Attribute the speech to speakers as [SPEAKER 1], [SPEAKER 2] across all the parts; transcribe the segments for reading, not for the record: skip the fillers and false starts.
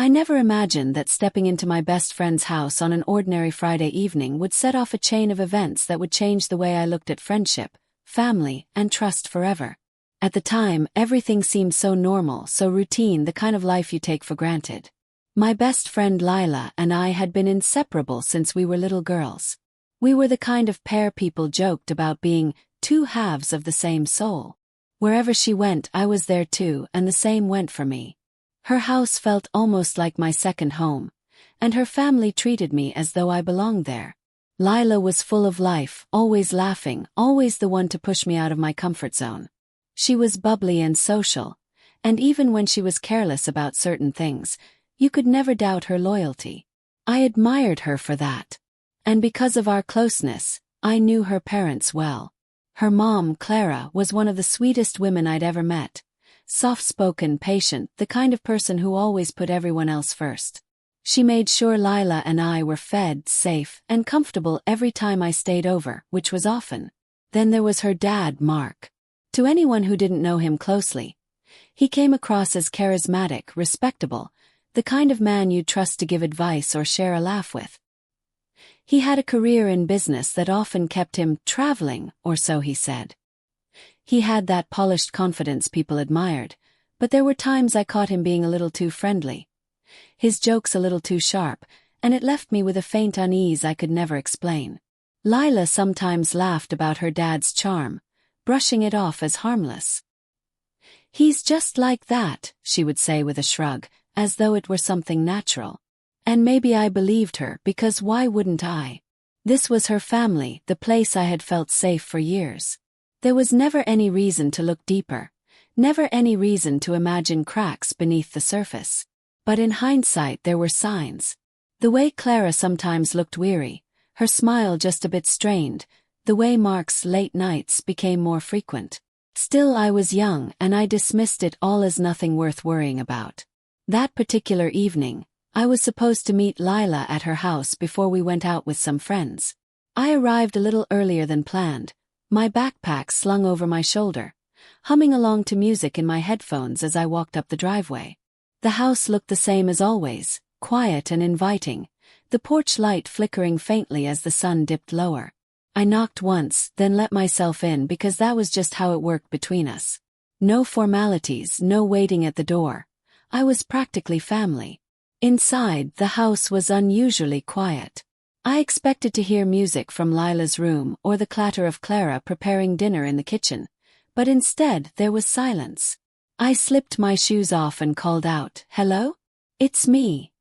[SPEAKER 1] I never imagined that stepping into my best friend's house on an ordinary Friday evening would set off a chain of events that would change the way I looked at friendship, family, and trust forever. At the time, everything seemed so normal, so routine, the kind of life you take for granted. My best friend Lila and I had been inseparable since we were little girls. We were the kind of pair people joked about being two halves of the same soul. Wherever she went, I was there too, and the same went for me. Her house felt almost like my second home, and her family treated me as though I belonged there. Lila was full of life, always laughing, always the one to push me out of my comfort zone. She was bubbly and social, and even when she was careless about certain things, you could never doubt her loyalty. I admired her for that. And because of our closeness, I knew her parents well. Her mom, Clara, was one of the sweetest women I'd ever met. Soft-spoken, patient, the kind of person who always put everyone else first. She made sure Lila and I were fed, safe, and comfortable every time I stayed over, which was often. Then there was her dad, Mark. To anyone who didn't know him closely, he came across as charismatic, respectable, the kind of man you'd trust to give advice or share a laugh with. He had a career in business that often kept him traveling, or so he said. He had that polished confidence people admired, but there were times I caught him being a little too friendly. His jokes a little too sharp, and it left me with a faint unease I could never explain. Lila sometimes laughed about her dad's charm, brushing it off as harmless. "He's just like that," she would say with a shrug, as though it were something natural. And maybe I believed her, because why wouldn't I? This was her family, the place I had felt safe for years. There was never any reason to look deeper, never any reason to imagine cracks beneath the surface. But in hindsight there were signs. The way Clara sometimes looked weary, her smile just a bit strained, the way Mark's late nights became more frequent. Still, I was young and I dismissed it all as nothing worth worrying about. That particular evening, I was supposed to meet Lila at her house before we went out with some friends. I arrived a little earlier than planned, my backpack slung over my shoulder, humming along to music in my headphones as I walked up the driveway. The house looked the same as always, quiet and inviting, the porch light flickering faintly as the sun dipped lower. I knocked once, then let myself in because that was just how it worked between us. No formalities, no waiting at the door. I was practically family. Inside, the house was unusually quiet. I expected to hear music from Lila's room or the clatter of Clara preparing dinner in the kitchen, but instead there was silence. I slipped my shoes off and called out, "Hello? It's me."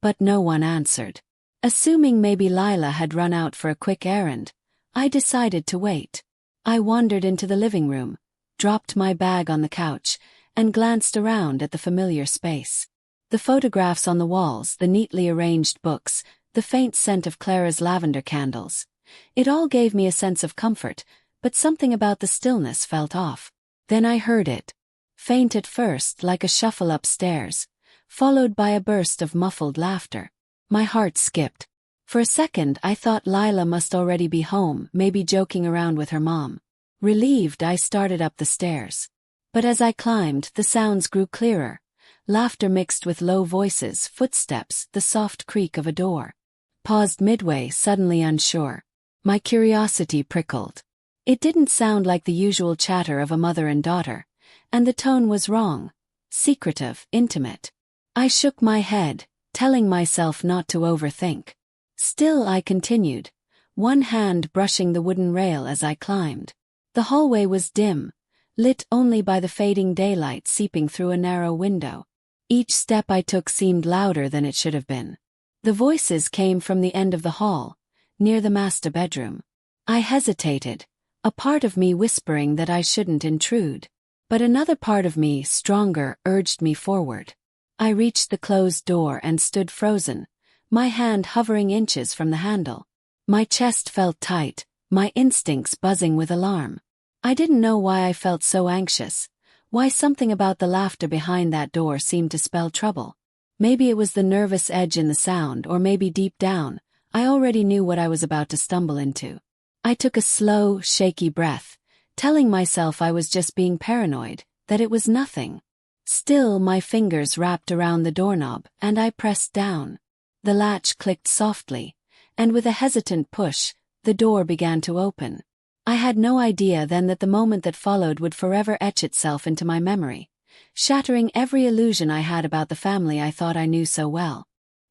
[SPEAKER 1] But no one answered. Assuming maybe Lila had run out for a quick errand, I decided to wait. I wandered into the living room, dropped my bag on the couch, and glanced around at the familiar space. The photographs on the walls, the neatly arranged books, the faint scent of Clara's lavender candles. It all gave me a sense of comfort, but something about the stillness felt off. Then I heard it. Faint at first, like a shuffle upstairs, followed by a burst of muffled laughter. My heart skipped. For a second I thought Lila must already be home, maybe joking around with her mom. Relieved, I started up the stairs. But as I climbed, the sounds grew clearer. Laughter mixed with low voices, footsteps, the soft creak of a door. Paused midway, suddenly unsure. My curiosity prickled. It didn't sound like the usual chatter of a mother and daughter, and the tone was wrong. Secretive, intimate. I shook my head, telling myself not to overthink. Still I continued, one hand brushing the wooden rail as I climbed. The hallway was dim, lit only by the fading daylight seeping through a narrow window. Each step I took seemed louder than it should have been. The voices came from the end of the hall, near the master bedroom. I hesitated, a part of me whispering that I shouldn't intrude. But another part of me, stronger, urged me forward. I reached the closed door and stood frozen, my hand hovering inches from the handle. My chest felt tight, my instincts buzzing with alarm. I didn't know why I felt so anxious, why something about the laughter behind that door seemed to spell trouble. Maybe it was the nervous edge in the sound, or maybe deep down, I already knew what I was about to stumble into. I took a slow, shaky breath, telling myself I was just being paranoid, that it was nothing. Still, my fingers wrapped around the doorknob, and I pressed down. The latch clicked softly, and with a hesitant push, the door began to open. I had no idea then that the moment that followed would forever etch itself into my memory, shattering every illusion I had about the family I thought I knew so well.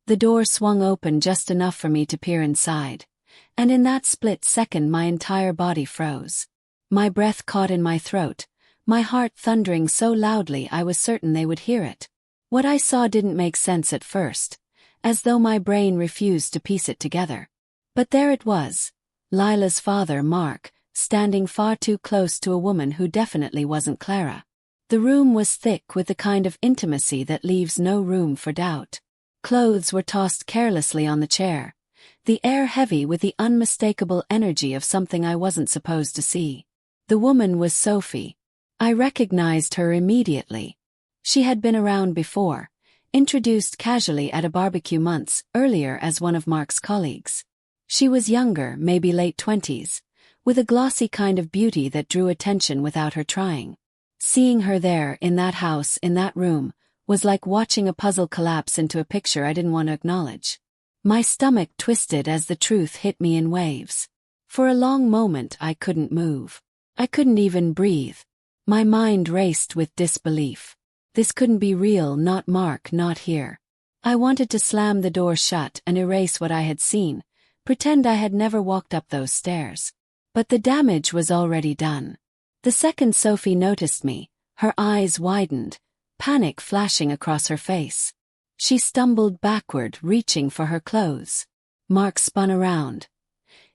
[SPEAKER 1] The door swung open just enough for me to peer inside, and in that split second my entire body froze. My breath caught in my throat, my heart thundering so loudly I was certain they would hear it. What I saw didn't make sense at first, as though my brain refused to piece it together. But there it was, Lila's father, Mark, standing far too close to a woman who definitely wasn't Clara. The room was thick with the kind of intimacy that leaves no room for doubt. Clothes were tossed carelessly on the chair, the air heavy with the unmistakable energy of something I wasn't supposed to see. The woman was Sophie. I recognized her immediately. She had been around before, introduced casually at a barbecue months earlier as one of Mark's colleagues. She was younger, maybe late 20s, with a glossy kind of beauty that drew attention without her trying. Seeing her there, in that house, in that room, was like watching a puzzle collapse into a picture I didn't want to acknowledge. My stomach twisted as the truth hit me in waves. For a long moment I couldn't move. I couldn't even breathe. My mind raced with disbelief. This couldn't be real, not Mark, not here. I wanted to slam the door shut and erase what I had seen, pretend I had never walked up those stairs. But the damage was already done. The second Sophie noticed me, her eyes widened, panic flashing across her face. She stumbled backward, reaching for her clothes. Mark spun around,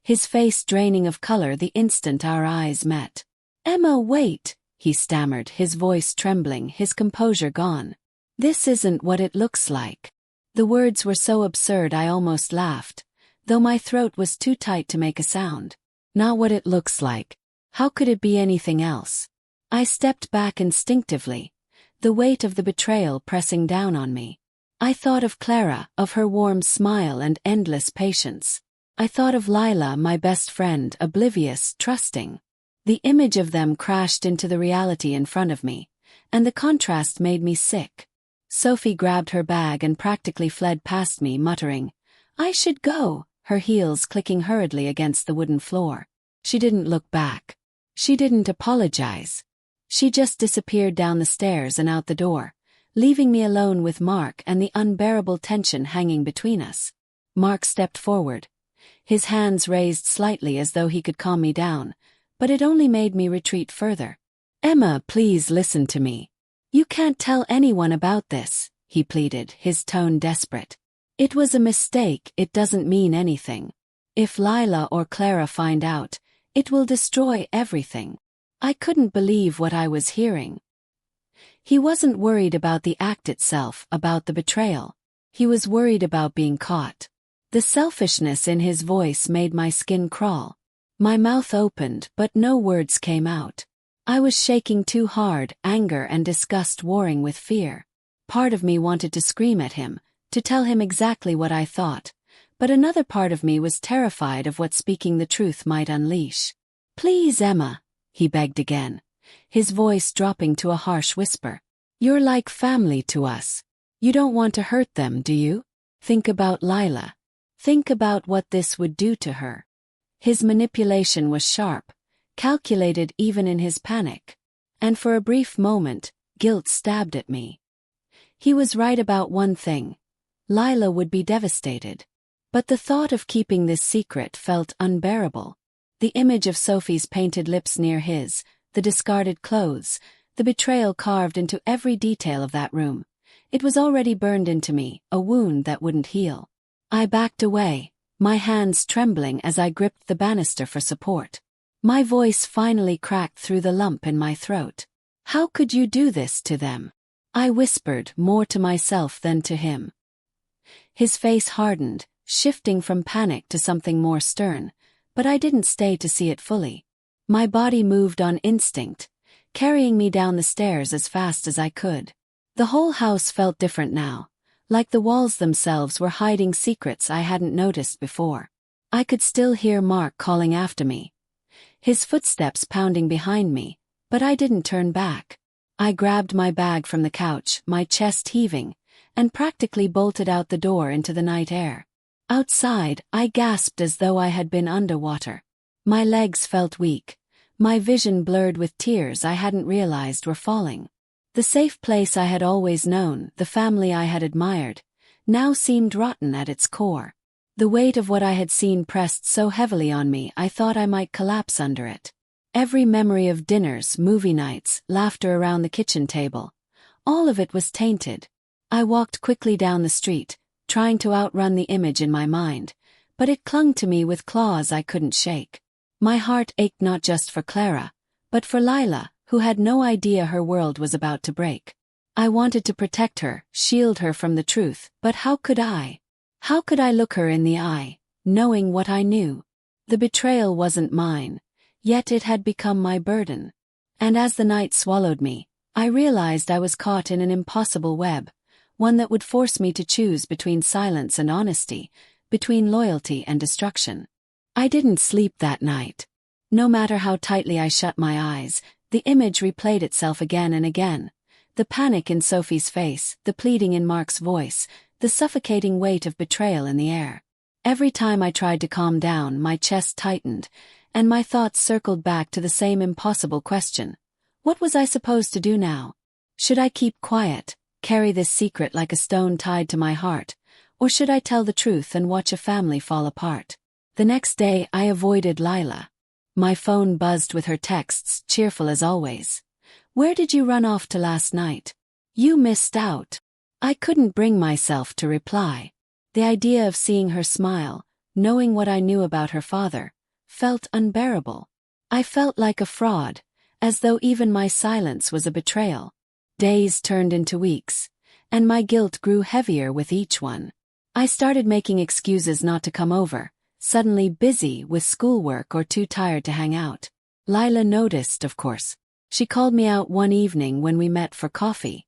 [SPEAKER 1] his face draining of color the instant our eyes met. "Emma, wait," he stammered, his voice trembling, his composure gone. "This isn't what it looks like." The words were so absurd I almost laughed, though my throat was too tight to make a sound. Not what it looks like. How could it be anything else? I stepped back instinctively, the weight of the betrayal pressing down on me. I thought of Clara, of her warm smile and endless patience. I thought of Lila, my best friend, oblivious, trusting. The image of them crashed into the reality in front of me, and the contrast made me sick. Sophie grabbed her bag and practically fled past me, muttering, "I should go," her heels clicking hurriedly against the wooden floor. She didn't look back. She didn't apologize. She just disappeared down the stairs and out the door, leaving me alone with Mark and the unbearable tension hanging between us. Mark stepped forward, his hands raised slightly as though he could calm me down, but it only made me retreat further. "Emma, please listen to me. You can't tell anyone about this," he pleaded, his tone desperate. "It was a mistake, it doesn't mean anything. If Lila or Clara find out, it will destroy everything." I couldn't believe what I was hearing. He wasn't worried about the act itself, about the betrayal. He was worried about being caught. The selfishness in his voice made my skin crawl. My mouth opened, but no words came out. I was shaking too hard, anger and disgust warring with fear. Part of me wanted to scream at him, to tell him exactly what I thought, but another part of me was terrified of what speaking the truth might unleash. "Please, Emma," he begged again, his voice dropping to a harsh whisper. "You're like family to us. You don't want to hurt them, do you? Think about Lila. Think about what this would do to her." His manipulation was sharp, calculated even in his panic, and for a brief moment, guilt stabbed at me. He was right about one thing. Lila would be devastated. But the thought of keeping this secret felt unbearable. The image of Sophie's painted lips near his, the discarded clothes, the betrayal carved into every detail of that room. It was already burned into me, a wound that wouldn't heal. I backed away, my hands trembling as I gripped the banister for support. My voice finally cracked through the lump in my throat. "How could you do this to them?" I whispered, more to myself than to him. His face hardened, shifting from panic to something more stern, but I didn't stay to see it fully. My body moved on instinct, carrying me down the stairs as fast as I could. The whole house felt different now, like the walls themselves were hiding secrets I hadn't noticed before. I could still hear Mark calling after me, his footsteps pounding behind me, but I didn't turn back. I grabbed my bag from the couch, my chest heaving, and practically bolted out the door into the night air. Outside, I gasped as though I had been underwater. My legs felt weak, my vision blurred with tears I hadn't realized were falling. The safe place I had always known, the family I had admired, now seemed rotten at its core. The weight of what I had seen pressed so heavily on me I thought I might collapse under it. Every memory of dinners, movie nights, laughter around the kitchen table, all of it was tainted. I walked quickly down the street, trying to outrun the image in my mind, but it clung to me with claws I couldn't shake. My heart ached not just for Clara, but for Lila, who had no idea her world was about to break. I wanted to protect her, shield her from the truth, but how could I? How could I look her in the eye, knowing what I knew? The betrayal wasn't mine, yet it had become my burden. And as the night swallowed me, I realized I was caught in an impossible web, one that would force me to choose between silence and honesty, between loyalty and destruction. I didn't sleep that night. No matter how tightly I shut my eyes, the image replayed itself again and again. The panic in Sophie's face, the pleading in Mark's voice, the suffocating weight of betrayal in the air. Every time I tried to calm down, my chest tightened, and my thoughts circled back to the same impossible question. What was I supposed to do now? Should I keep quiet, carry this secret like a stone tied to my heart, or should I tell the truth and watch a family fall apart? The next day I avoided Lila. My phone buzzed with her texts, cheerful as always. Where did you run off to last night? You missed out. I couldn't bring myself to reply. The idea of seeing her smile, knowing what I knew about her father, felt unbearable. I felt like a fraud, as though even my silence was a betrayal. Days turned into weeks, and my guilt grew heavier with each one. I started making excuses not to come over, suddenly busy with schoolwork or too tired to hang out. Lila noticed, of course. She called me out one evening when we met for coffee.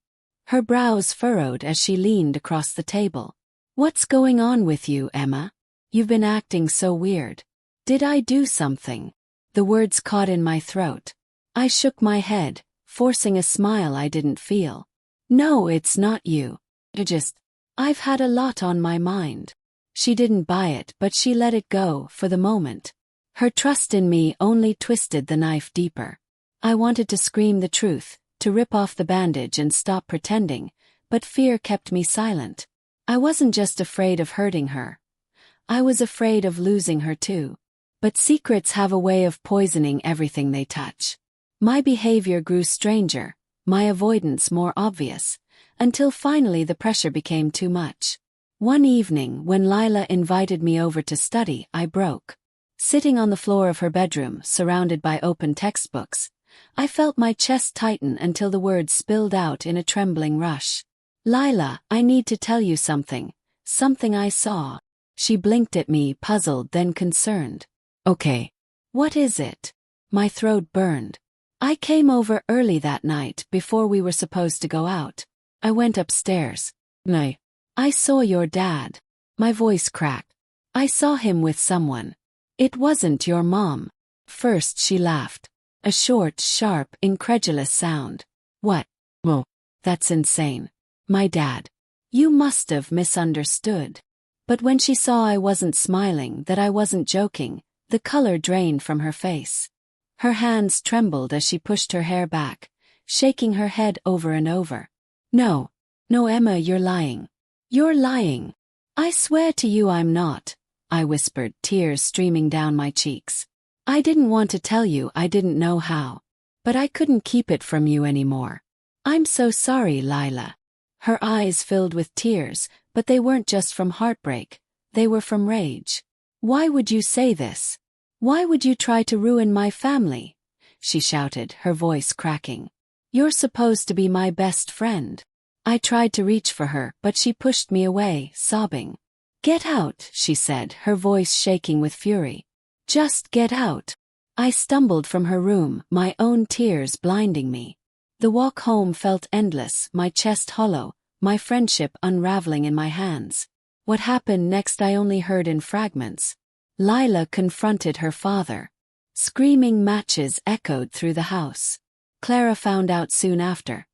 [SPEAKER 1] Her brows furrowed as she leaned across the table. What's going on with you, Emma? You've been acting so weird. Did I do something? The words caught in my throat. I shook my head, forcing a smile I didn't feel. No, it's not you. I've had a lot on my mind. She didn't buy it, but she let it go for the moment. Her trust in me only twisted the knife deeper. I wanted to scream the truth, to rip off the bandage and stop pretending, but fear kept me silent. I wasn't just afraid of hurting her. I was afraid of losing her too. But secrets have a way of poisoning everything they touch. My behavior grew stranger, my avoidance more obvious, until finally the pressure became too much. One evening, when Lila invited me over to study, I broke. Sitting on the floor of her bedroom, surrounded by open textbooks, I felt my chest tighten until the words spilled out in a trembling rush. Lila, I need to tell you something I saw. She blinked at me, puzzled then concerned. Okay. What is it? My throat burned. I came over early that night before we were supposed to go out. I went upstairs. No. I saw your dad. My voice cracked. I saw him with someone. It wasn't your mom. First she laughed. A short, sharp, incredulous sound. What? Oh, that's insane. My dad. You must have misunderstood. But when she saw I wasn't smiling, that I wasn't joking, the color drained from her face. Her hands trembled as she pushed her hair back, shaking her head over and over. No, Emma, you're lying. You're lying. I swear to you I'm not, I whispered, tears streaming down my cheeks. I didn't want to tell you, I didn't know how. But I couldn't keep it from you anymore. I'm so sorry, Lila. Her eyes filled with tears, but they weren't just from heartbreak, they were from rage. Why would you say this? Why would you try to ruin my family? She shouted, her voice cracking. You're supposed to be my best friend. I tried to reach for her, but she pushed me away, sobbing. Get out, she said, her voice shaking with fury. Just get out. I stumbled from her room, my own tears blinding me. The walk home felt endless, my chest hollow, my friendship unraveling in my hands. What happened next I only heard in fragments. Lila confronted her father. Screaming matches echoed through the house. Clara found out soon after,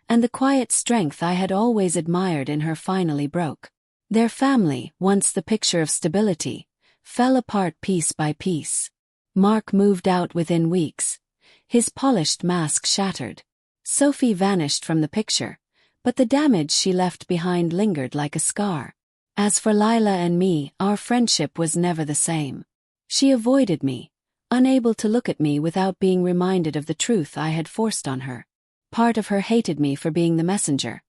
[SPEAKER 1] and the quiet strength I had always admired in her finally broke. Their family, once the picture of stability, fell apart piece by piece. Mark moved out within weeks. His polished mask shattered. Sophie vanished from the picture, but the damage she left behind lingered like a scar. As for Lila and me, our friendship was never the same. She avoided me, unable to look at me without being reminded of the truth I had forced on her. Part of her hated me for being the messenger,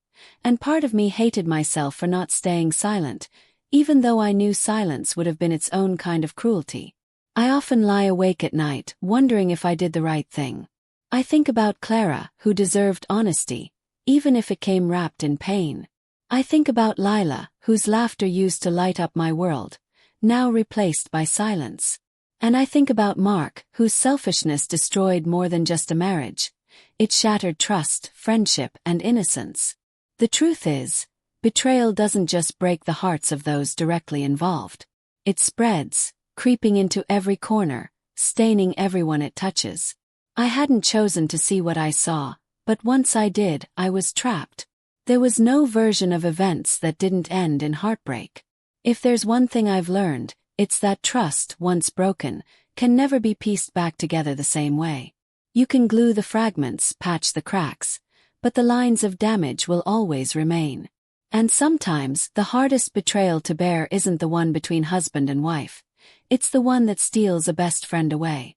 [SPEAKER 1] and part of me hated myself for not staying silent, even though I knew silence would have been its own kind of cruelty. I often lie awake at night, wondering if I did the right thing. I think about Clara, who deserved honesty, even if it came wrapped in pain. I think about Lila, whose laughter used to light up my world, now replaced by silence. And I think about Mark, whose selfishness destroyed more than just a marriage. It shattered trust, friendship, and innocence. The truth is, betrayal doesn't just break the hearts of those directly involved. It spreads, creeping into every corner, staining everyone it touches. I hadn't chosen to see what I saw, but once I did, I was trapped. There was no version of events that didn't end in heartbreak. If there's one thing I've learned, it's that trust, once broken, can never be pieced back together the same way. You can glue the fragments, patch the cracks, but the lines of damage will always remain. And sometimes, the hardest betrayal to bear isn't the one between husband and wife. It's the one that steals a best friend away.